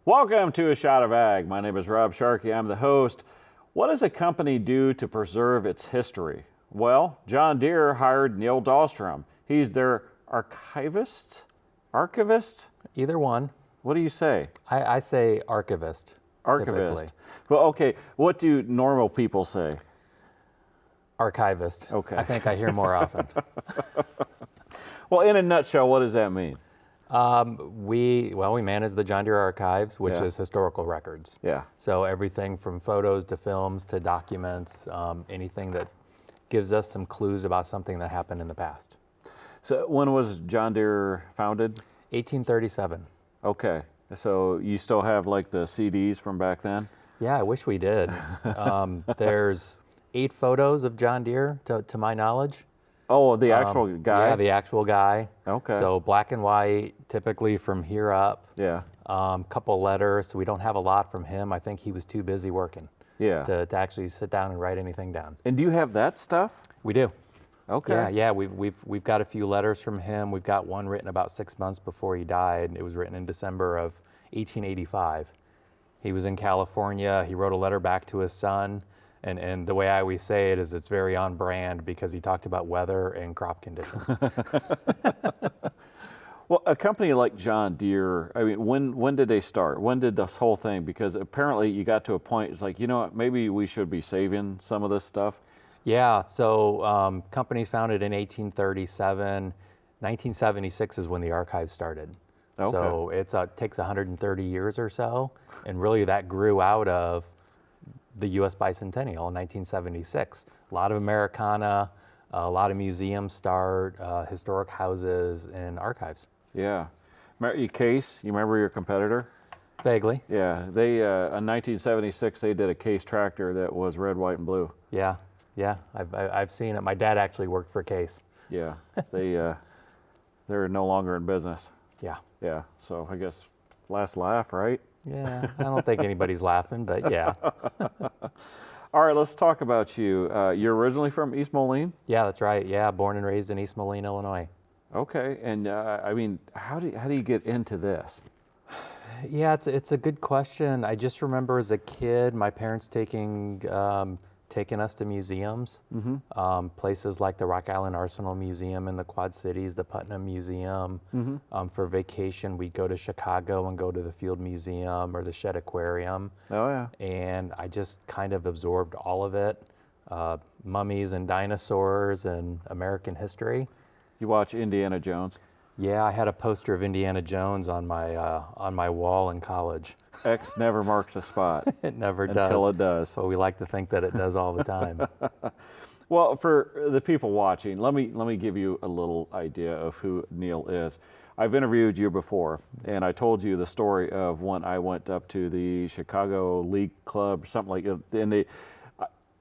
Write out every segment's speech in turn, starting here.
Welcome to A Shot of Ag. My name is Rob Sharkey. I'm the host. What does a company do to preserve its history? Well, John Deere hired Neil Dahlstrom. He's their archivist? Archivist? Either one. What do you say? I say archivist. Archivist. Typically. Well, okay. What do normal people say? Archivist. Okay. I think I hear more often. Well, in a nutshell, what does that mean? We manage the John Deere archives, which Yeah. is historical records. Yeah. So everything from photos to films to documents, anything that gives us some clues about something that happened in the past. So when was John Deere founded? 1837. Okay. So you still have like the CDs from back then? Yeah, I wish we did. There's 8 photos of John Deere, to my knowledge. Oh, the actual guy? Yeah, the actual guy. Okay. So black and white, typically from here up. Yeah. Couple letters. So we don't have a lot from him. I think he was too busy working Yeah. to actually sit down and write anything down. And do you have that stuff? We do. Okay. Yeah. We've got a few letters from him. We've got one written about 6 months before he died. It was written in December of 1885. He was in California. He wrote a letter back to his son. And the way I always say it is it's very on brand because he talked about weather and crop conditions. Well, a company like John Deere, I mean, when did they start? When did this whole thing? Because apparently you got to a point, it's like, you know what, maybe we should be saving some of this stuff. Yeah, so companies founded in 1837. 1976 is when the archive started. Okay. So it takes 130 years or so. And really that grew out of the U.S. bicentennial in 1976. A lot of Americana, a lot of museums start, historic houses and archives. Yeah. Case, you remember your competitor? Vaguely. Yeah. They, in 1976, they did a Case tractor that was red, white, and blue. Yeah, I've seen it. My dad actually worked for Case. Yeah. They're no longer in business. Yeah. Yeah. So I guess last laugh, right? Yeah, I don't think anybody's laughing, but yeah. All right, let's talk about you. You're originally from East Moline? Yeah, that's right. Yeah, born and raised in East Moline, Illinois. Okay, and I mean, how do you get into this? Yeah, it's a good question. I just remember as a kid, my parents taking us to museums, places like the Rock Island Arsenal Museum in the Quad Cities, the Putnam Museum. For vacation, we'd go to Chicago and go to the Field Museum or the Shedd Aquarium. Oh, yeah. And I just kind of absorbed all of it, mummies and dinosaurs and American history. You watch Indiana Jones? Yeah, I had a poster of Indiana Jones on my wall in college. X never marks a spot. It never does. Until it does. But we like to think that it does all the time. Well, for the people watching, let me give you a little idea of who Neil is. I've interviewed you before, and I told you the story of when I went up to the Chicago League Club, or something like that, and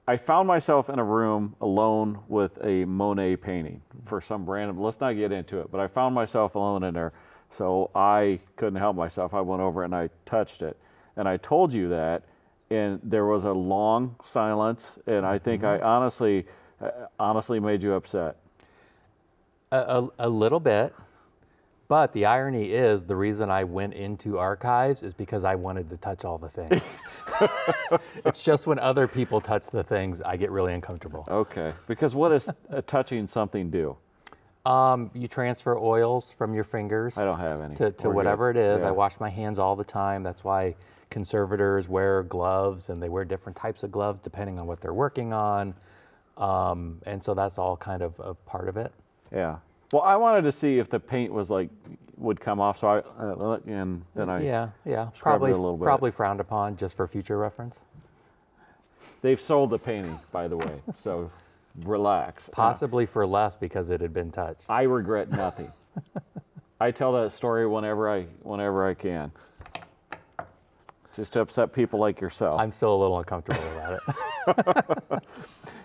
I found myself in a room alone with a Monet painting for some random, let's not get into it, but I found myself alone in there. So I couldn't help myself. I went over and I touched it. And I told you that, and there was a long silence, and I think I honestly made you upset. A little bit. But the irony is the reason I went into archives is because I wanted to touch all the things. It's just when other people touch the things, I get really uncomfortable. Okay, because what does touching something do? You transfer oils from your fingers. I don't have any. To whatever it is. Yeah. I wash my hands all the time. That's why conservators wear gloves, and they wear different types of gloves depending on what they're working on. And so that's all kind of part of it. Yeah. Well, I wanted to see if the paint would come off, so and then I yeah, scrubbed it a little bit. Probably frowned upon just for future reference. They've sold the painting, by the way, so relax. Possibly for less because it had been touched. I regret nothing. I tell that story whenever I can, just to upset people like yourself. I'm still a little uncomfortable about it.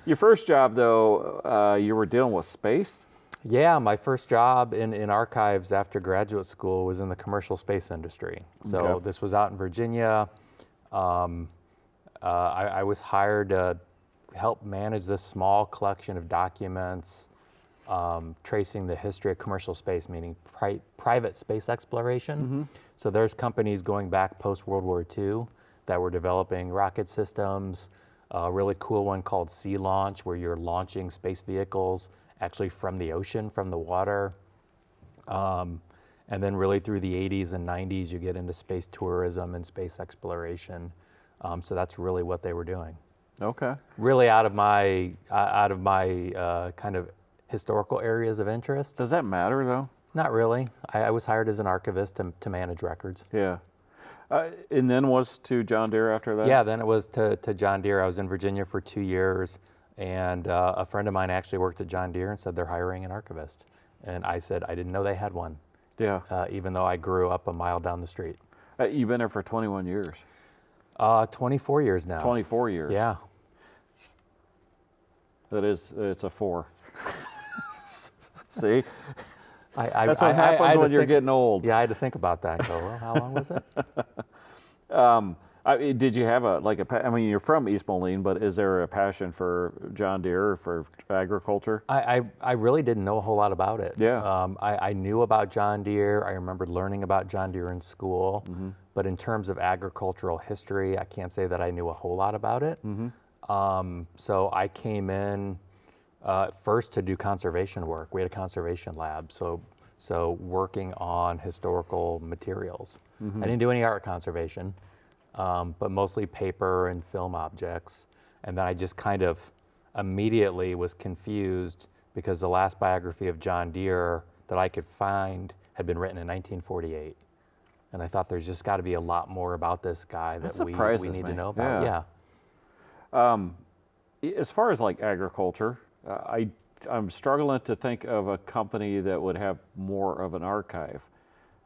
Your first job, though, you were dealing with space? Yeah, my first job in archives after graduate school was in the commercial space industry. So Okay. This was out in Virginia. I was hired to help manage this small collection of documents tracing the history of commercial space, meaning private space exploration. So there's companies going back post-World War II that were developing rocket systems. A really cool one called Sea Launch, where you're launching space vehicles actually from the ocean, from the water. And then really through the 80s and 90s, you get into space tourism and space exploration. So that's really what they were doing. Okay. Really out of my kind of historical areas of interest. Does that matter though? Not really. I was hired as an archivist to manage records. Yeah. And then was to John Deere after that? Yeah, then it was to John Deere. I was in Virginia for 2 years, and a friend of mine actually worked at John Deere and said they're hiring an archivist. And I said I didn't know they had one. Yeah. Even though I grew up a mile down the street. You've been there for 21 years. 24 years now. 24 years. Yeah. It's a 4. See? That's what happens when you're getting old. Yeah, I had to think about that. Go, well, how long was it? Did you have I mean, you're from East Moline, but is there a passion for John Deere, or for agriculture? I really didn't know a whole lot about it. Yeah. I knew about John Deere. I remembered learning about John Deere in school. But in terms of agricultural history, I can't say that I knew a whole lot about it. So I came in first to do conservation work. We had a conservation lab, so working on historical materials. I didn't do any art conservation, but mostly paper and film objects. And then I just kind of immediately was confused because the last biography of John Deere that I could find had been written in 1948. And I thought there's just got to be a lot more about this guy that we need to know about. Yeah. As far as like agriculture, I'm struggling to think of a company that would have more of an archive.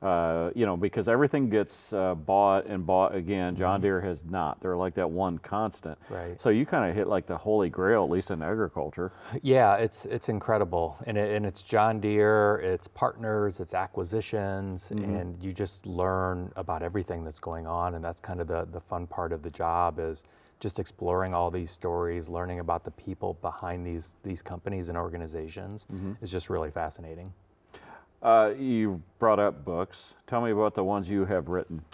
Because everything gets bought and bought again. John Deere has not. They're like that one constant. Right. So you kind of hit like the holy grail, at least in agriculture. Yeah, it's incredible, and it's John Deere, it's partners, it's acquisitions, and you just learn about everything that's going on, and that's kind of the fun part of the job is just exploring all these stories, learning about the people behind these companies and organizations is just really fascinating. You brought up books. Tell me about the ones you have written.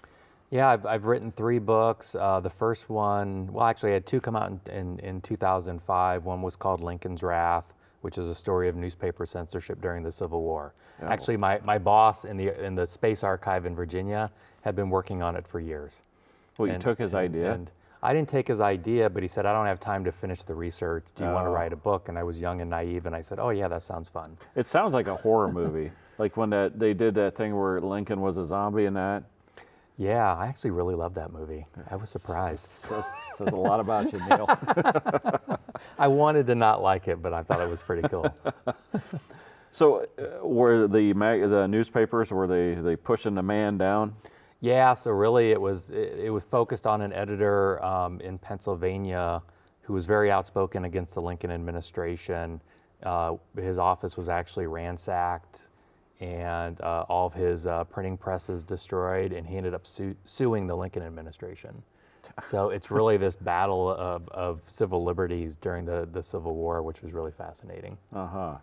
Yeah, I've written 3 books. The first one, well, actually I had 2 come out in 2005. One was called Lincoln's Wrath, which is a story of newspaper censorship during the Civil War. Oh. Actually, my boss in the Space Archive in Virginia had been working on it for years. Well, you took his idea? And I didn't take his idea, but he said, I don't have time to finish the research. Do you want to write a book? And I was young and naive, and I said, oh yeah, that sounds fun. It sounds like a horror movie. Like when they did that thing where Lincoln was a zombie in that. Yeah, I actually really loved that movie. I was surprised. Says a lot about you, Neil. I wanted to not like it, but I thought it was pretty cool. So were the newspapers, were they pushing the man down? Yeah, so really it was focused on an editor in Pennsylvania who was very outspoken against the Lincoln administration. His office was actually ransacked, and all of his printing presses destroyed, and he ended up suing the Lincoln administration. So it's really this battle of civil liberties during the Civil War, which was really fascinating. Uh-huh.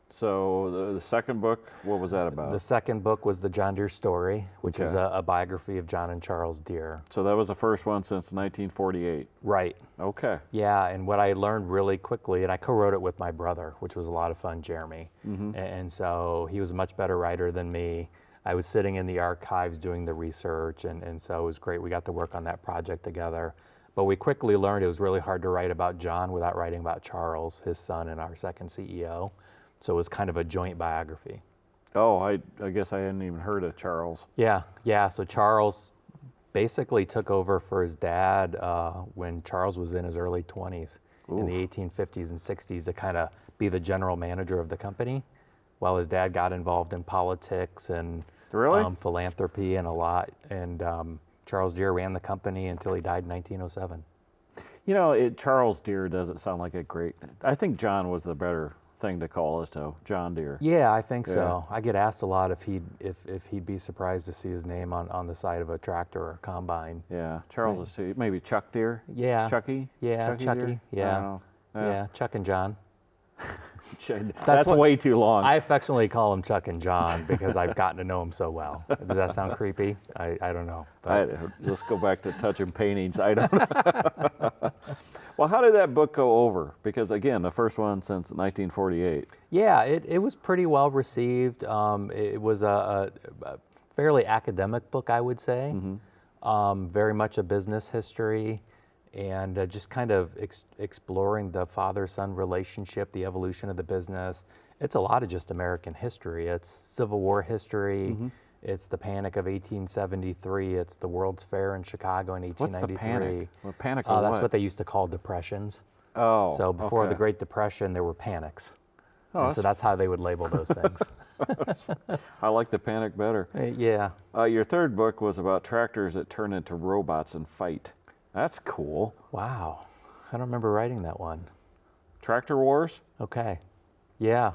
So the second book, what was that about? The second book was the John Deere story, which is a biography of John and Charles Deere. So that was the first one since 1948. Right. Okay. Yeah, and what I learned really quickly, and I co-wrote it with my brother, which was a lot of fun, Jeremy. And so he was a much better writer than me. I was sitting in the archives doing the research, and so it was great. We got to work on that project together. But we quickly learned it was really hard to write about John without writing about Charles, his son and our second CEO. So it was kind of a joint biography. Oh, I guess I hadn't even heard of Charles. Yeah. So Charles basically took over for his dad when Charles was in his early 20s in the 1850s and 60s to kind of be the general manager of the company, while his dad got involved in politics and philanthropy and a lot. And Charles Deere ran the company until he died in 1907. You know, Charles Deere doesn't sound like a great. I think John was the better thing to call it, though. John Deere. Yeah, I think so. I get asked a lot if he'd be surprised to see his name on the side of a tractor or a combine. Yeah, Charles is maybe Chuck Deere. Yeah, Chucky. Yeah, Chucky. Deere? Yeah, yeah, Chuck and John. That's way too long. I affectionately call him Chuck and John because I've gotten to know him so well. Does that sound creepy? I don't know. Let's go back to touching paintings. I don't know. Well, how did that book go over? Because again, the first one since 1948. Yeah, it was pretty well received. It was a fairly academic book, I would say. Very much a business history, and just kind of exploring the father-son relationship, the evolution of the business. It's a lot of just American history. It's Civil War history. It's the Panic of 1873. It's the World's Fair in Chicago in 1893. What's the panic? What panic or That's what they used to call depressions. Oh, So before okay. the Great Depression, there were panics. Oh, And so that's how they would label those things. I like the panic better. Yeah. Your third book was about tractors that turn into robots and fight. That's cool. Wow. I don't remember writing that one. Tractor Wars? Okay. Yeah.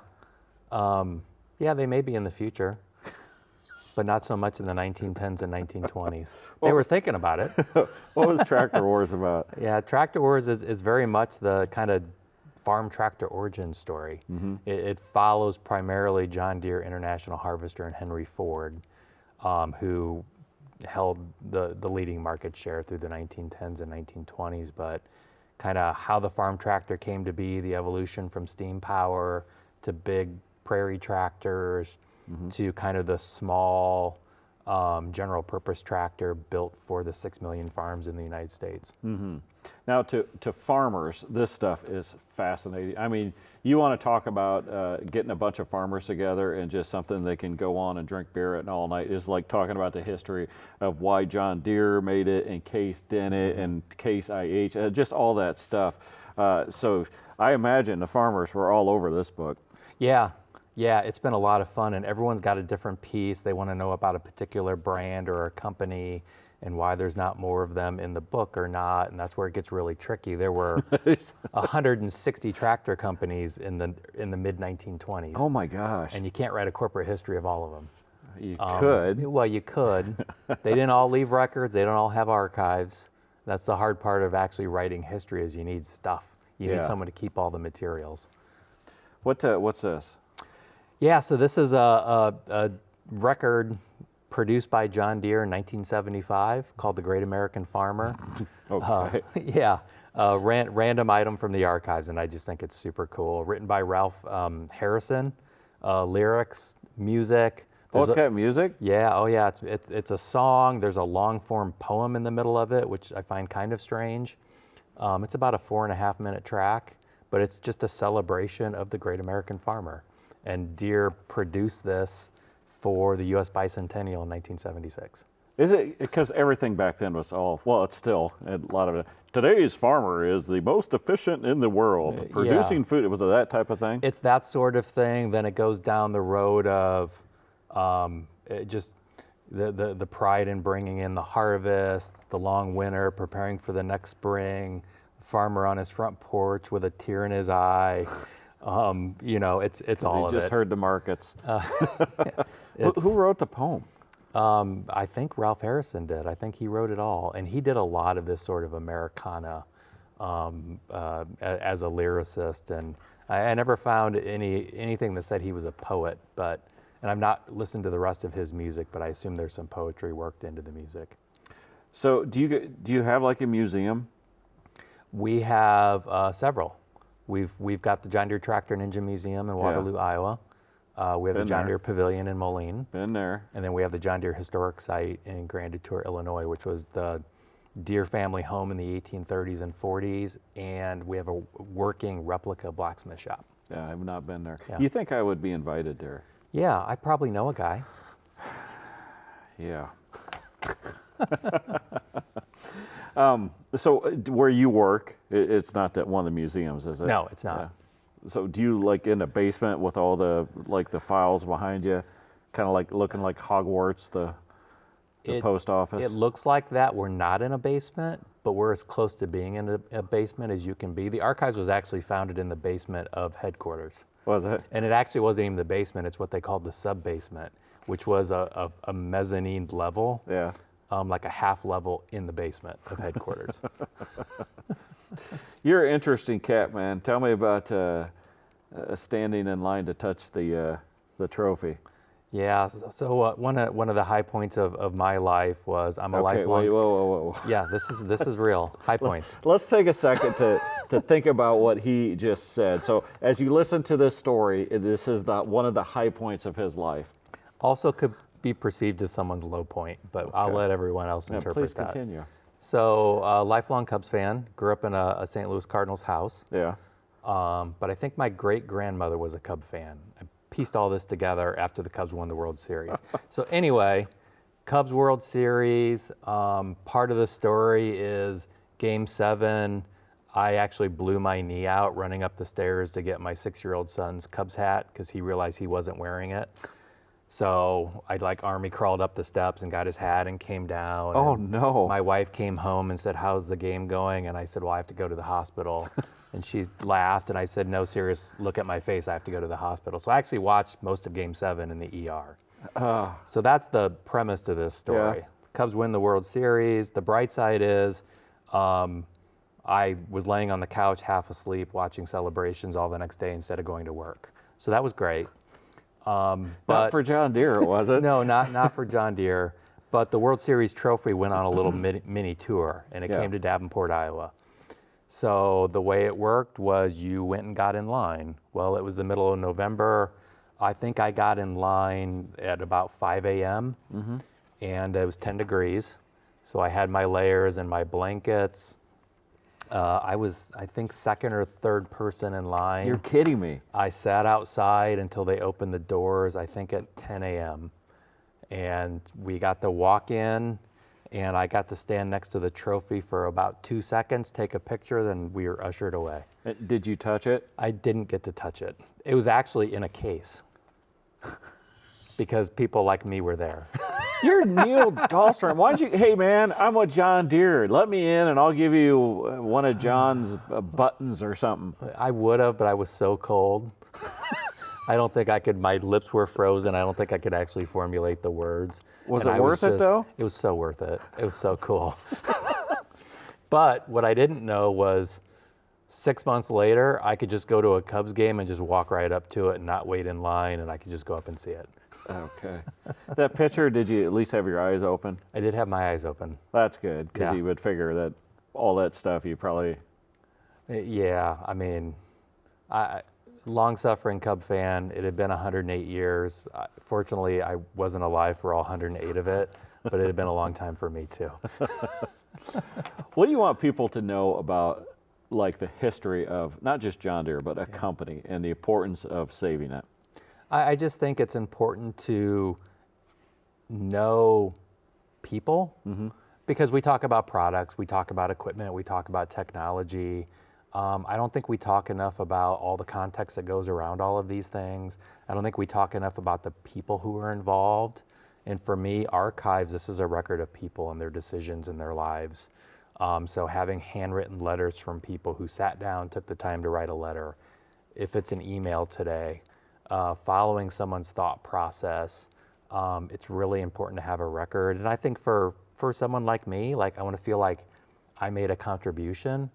Yeah, they may be in the future, but not so much in the 1910s and 1920s. They were thinking about it. What was Tractor Wars about? Yeah, Tractor Wars is very much the kind of farm tractor origin story. It follows primarily John Deere International Harvester and Henry Ford, who held the leading market share through the 1910s and 1920s, but kind of how the farm tractor came to be, the evolution from steam power to big prairie tractors to kind of the small general purpose tractor built for the 6 million farms in the United States. Now, to farmers, this stuff is fascinating. I mean, you want to talk about getting a bunch of farmers together and just something they can go on and drink beer at all night is like talking about the history of why John Deere made it and Case Dennett and Case IH, just all that stuff. So I imagine the farmers were all over this book. Yeah, it's been a lot of fun, and everyone's got a different piece. They want to know about a particular brand or a company and why there's not more of them in the book or not, and that's where it gets really tricky. There were 160 tractor companies in the mid-1920s. Oh my gosh. And you can't write a corporate history of all of them. You could. Well, you could. They didn't all leave records. They don't all have archives. That's the hard part of actually writing history is you need stuff. You need someone to keep all the materials. What's this? Yeah, so this is a record produced by John Deere in 1975 called The Great American Farmer. Okay. Random item from the archives, and I just think it's super cool. Written by Ralph Harrison, lyrics, music. It's got music? Yeah, it's a song. There's a long form poem in the middle of it, which I find kind of strange. It's about a 4.5 minute track, but it's just a celebration of the Great American Farmer. And Deere produced this for the U.S. Bicentennial in 1976. Is it because everything back then was it's still a lot of it. Today's farmer is the most efficient in the world producing food. Was it that type of thing? It's that sort of thing. Then it goes down the road of just the pride in bringing in the harvest, the long winter, preparing for the next spring, farmer on his front porch with a tear in his eye. It's all of it. He just heard the markets. Who wrote the poem? I think Ralph Harrison did. I think he wrote it all. And he did a lot of this sort of Americana as a lyricist. And I never found anything that said he was a poet, and I've not listened to the rest of his music, but I assume there's some poetry worked into the music. So do you have like a museum? We have several. We've got the John Deere Tractor and Engine Museum in Waterloo, Iowa. We have the John Deere Pavilion in Moline. Been there. And then we have the John Deere Historic Site in Grand Detour, Illinois, which was the Deere family home in the 1830s and 40s. And we have a working replica blacksmith shop. Yeah, I've not been there. Yeah. You think I would be invited there? Yeah, I probably know a guy. Yeah. So where you work, it's not that one of the museums, is it? No, it's not. Yeah. So do you like in the basement with all the the files behind you, kind of like looking like Hogwarts, the post office? It looks like that. We're not in a basement, but we're as close to being in a basement as you can be. The archives was actually founded in the basement of headquarters. Was it? And it actually wasn't even the basement. It's what they called the sub-basement, which was a mezzanine level. Yeah. Like a half level in the basement of headquarters. You're an interesting cat, man. Tell me about standing in line to touch the trophy. Yeah. So one of the high points of my life was I'm a Okay, lifelong. wait, whoa. Yeah, this is real. High points. Let's take a second to think about what he just said. So as you listen to this story, this is one of the high points of his life. Also could be perceived as someone's low point, but I'll let everyone else interpret please that. continue. So lifelong Cubs fan, grew up in a St. Louis Cardinals house. Yeah. But I think my great-grandmother was a Cub fan. I pieced all this together after the Cubs won the World Series. So anyway, Cubs World Series, part of the story is Game 7, I actually blew my knee out running up the stairs to get my 6-year-old son's Cubs hat because he realized he wasn't wearing it. So I army crawled up the steps and got his hat and came down. Oh, and no. My wife came home and said, "How's the game going?" And I said, "Well, I have to go to the hospital." And she laughed and I said, "No, serious, look at my face, I have to go to the hospital." So I actually watched most of Game 7 in the ER. So that's the premise to this story. Yeah. Cubs win the World Series. The bright side is I was laying on the couch half asleep watching celebrations all the next day instead of going to work. So that was great. Not for John Deere, was it? No, not for John Deere. But the World Series trophy went on a little mini tour, and it came to Davenport, Iowa. So the way it worked was you went and got in line. Well, it was the middle of November. I think I got in line at about 5 a.m., and it was 10 degrees. So I had my layers and my blankets. I was, I think, second or third person in line. You're kidding me. I sat outside until they opened the doors, I think at 10 a.m. And we got to walk in, and I got to stand next to the trophy for about 2 seconds, take a picture, then we were ushered away. Did you touch it? I didn't get to touch it. It was actually in a case because people like me were there. You're Neil Dahlstrom. Why don't you, hey man, I'm with John Deere. Let me in and I'll give you one of John's buttons or something. I would have, but I was so cold. I don't think I could, my lips were frozen. I don't think I could actually formulate the words. Was And it I worth it though? It was so worth it. It was so cool. But what I didn't know was 6 months later, I could just go to a Cubs game and just walk right up to it and not wait in line, and I could just go up and see it. Okay. That picture, did you at least have your eyes open? I did have my eyes open. That's good, because Yeah. you would figure that all that stuff you probably... Yeah, I mean, long-suffering Cub fan. It had been 108 years. Fortunately, I wasn't alive for all 108 of it, but it had been a long time for me too. What do you want people to know about, like, the history of not just John Deere, but a company and the importance of saving it? I just think it's important to know people because we talk about products, we talk about equipment, we talk about technology. I don't think we talk enough about all the context that goes around all of these things. I don't think we talk enough about the people who are involved. And for me, archives, this is a record of people and their decisions in their lives. So having handwritten letters from people who sat down, took the time to write a letter, if it's an email today, following someone's thought process, it's really important to have a record. And I think for someone like me, like I want to feel like I made a contribution.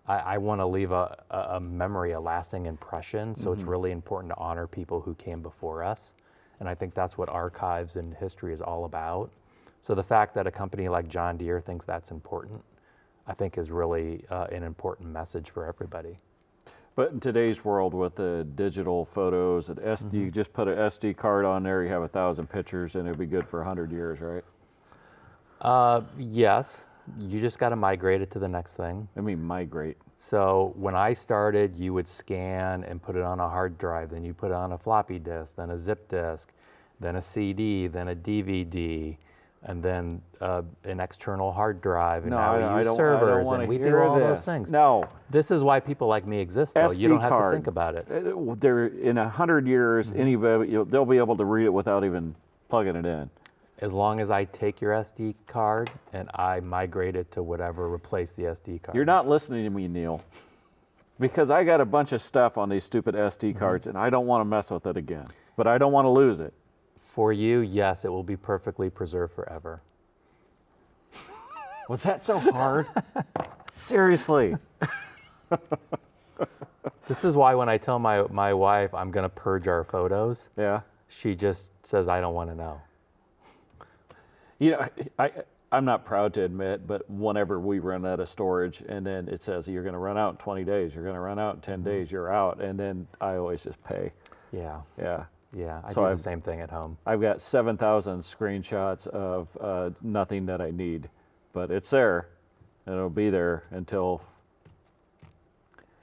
I want to leave a memory, a lasting impression. So it's really important to honor people who came before us. And I think that's what archives and history is all about. So the fact that a company like John Deere thinks that's important, I think is really an important message for everybody. But in today's world with the digital photos, and you just put an SD card on there, you have 1,000 pictures, and it'll be good for 100 years, right? Yes, you just got to migrate it to the next thing. I mean, migrate. So when I started, you would scan and put it on a hard drive, then you put it on a floppy disk, then a zip disk, then a CD, then a DVD, and then an external hard drive, and now we use servers, and we do all those things. No. This is why people like me exist, though. You don't have to think about it. They're, in 100 years, anybody, they'll be able to read it without even plugging it in. As long as I take your SD card and I migrate it to whatever replaced the SD card. You're not listening to me, Neil, because I got a bunch of stuff on these stupid SD cards, and I don't want to mess with it again, but I don't want to lose it. For you, yes, it will be perfectly preserved forever. Was that so hard? Seriously. This is why when I tell my wife I'm going to purge our photos, Yeah. she just says, I don't want to know. You know, I'm not proud to admit, but whenever we run out of storage and then it says you're going to run out in 20 days, you're going to run out in 10 days, you're out, and then I always just pay. Yeah. Yeah. Yeah, I So do the same thing at home. I've got 7,000 screenshots of nothing that I need, but it's there, and it'll be there until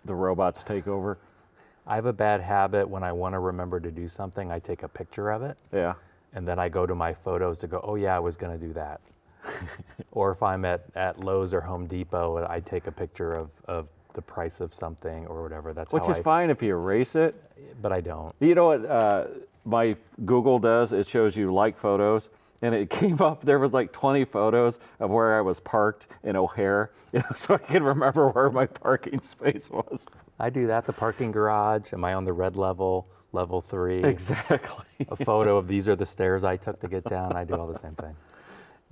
the robots take over. I have a bad habit when I want to remember to do something, I take a picture of it, Yeah. and then I go to my photos to go, oh yeah, I was going to do that. Or if I'm at Lowe's or Home Depot, I take a picture of the price of something or whatever. That's Which how is fine if you erase it. But I don't. You know what my Google does? It shows you like photos, and it came up, there was like 20 photos of where I was parked in O'Hare, so I could remember where my parking space was. I do that. The parking garage. Am I on the red level, level 3? Exactly. A photo of these are the stairs I took to get down. I do all the same thing.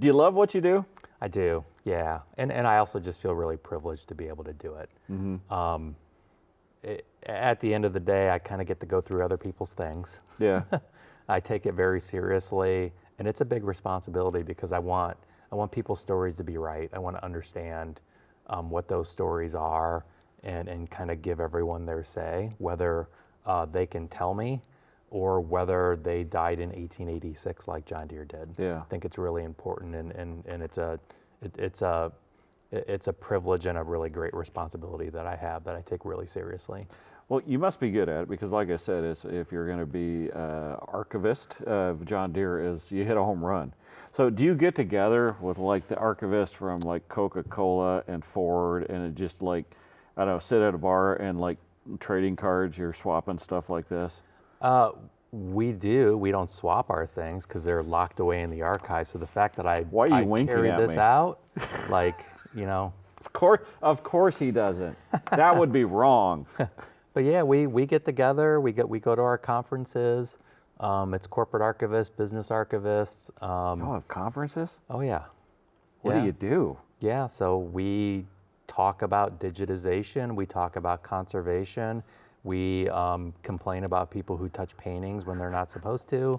Do you love what you do? I do, yeah. And I also just feel really privileged to be able to do it. Mm-hmm. At the end of the day, I kind of get to go through other people's things. Yeah. I take it very seriously, and it's a big responsibility because I want people's stories to be right. I want to understand what those stories are and kind of give everyone their say, whether they can tell me or whether they died in 1886 like John Deere did. Yeah. I think it's really important, and it's a privilege and a really great responsibility that I have that I take really seriously. Well, you must be good at it because, like I said, if you're going to be archivist of John Deere, you hit a home run. So, do you get together with like the archivist from like Coca-Cola and Ford, and it just like, I don't know, sit at a bar and like trading cards, you're swapping stuff like this? We do. We don't swap our things because they're locked away in the archive. So the fact that I carry this out, like, you know. Of course he doesn't. That would be wrong. But yeah, we get together. We go to our conferences. It's corporate archivists, business archivists. Y'all have conferences? Oh yeah. What do you do? Yeah. So we talk about digitization. We talk about conservation. We complain about people who touch paintings when they're not supposed to.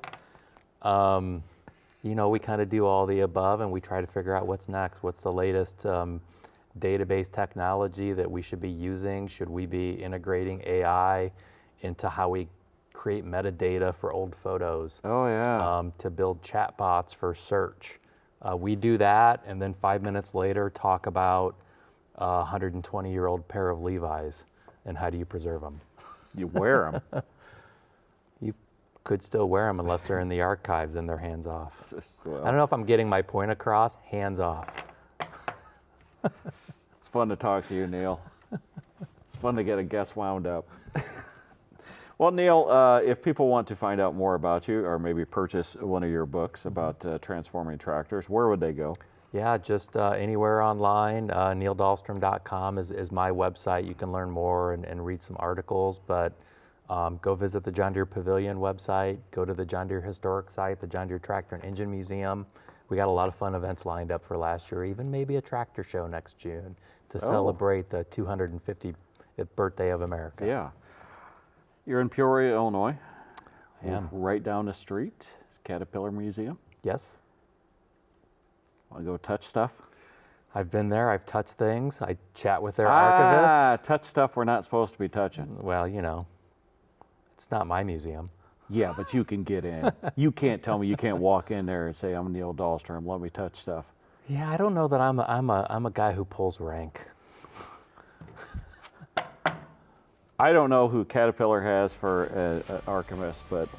We kind of do all the above, and we try to figure out what's next. What's the latest database technology that we should be using? Should we be integrating AI into how we create metadata for old photos? Oh, yeah. To build chatbots for search. We do that, and then 5 minutes later talk about a 120-year-old pair of Levi's and how do you preserve them. You wear them. You could still wear them unless they're in the archives and they're hands off. Well, I don't know if I'm getting my point across. Hands off. it's fun to talk to you, Neil. It's fun to get a guest wound up. Well, Neil, if people want to find out more about you or maybe purchase one of your books about transforming tractors, where would they go? Yeah, just anywhere online. NeilDahlstrom.com is my website. You can learn more and read some articles, but go visit the John Deere Pavilion website, go to the John Deere Historic Site, the John Deere Tractor and Engine Museum. We got a lot of fun events lined up for last year, even maybe a tractor show next June to celebrate the 250th birthday of America. Yeah. You're in Peoria, Illinois. I am. Right down the street, Caterpillar Museum. Yes. Want to go touch stuff? I've been there. I've touched things. I chat with their archivists. Touch stuff we're not supposed to be touching. Well, it's not my museum. Yeah, but you can get in. You can't tell me you can't walk in there and say, I'm Neil Dahlstrom, let me touch stuff. Yeah, I don't know that I'm a guy who pulls rank. I don't know who Caterpillar has for an archivist, but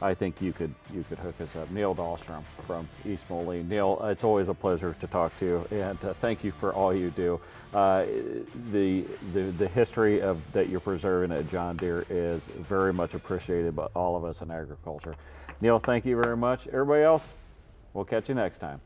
I think you could hook us up. Neil Dahlstrom from East Moline. Neil, it's always a pleasure to talk to you, and thank you for all you do. The history that you're preserving at John Deere is very much appreciated by all of us in agriculture. Neil, thank you very much. Everybody else, we'll catch you next time.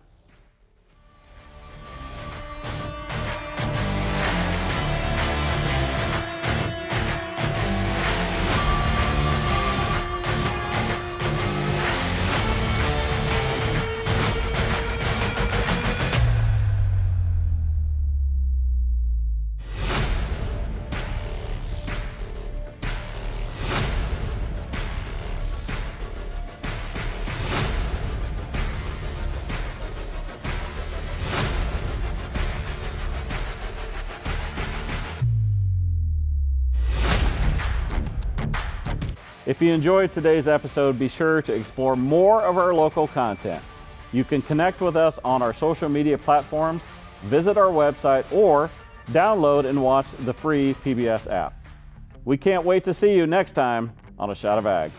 If you enjoyed today's episode, be sure to explore more of our local content. You can connect with us on our social media platforms, visit our website, or download and watch the free PBS app. We can't wait to see you next time on A Shot of Ag.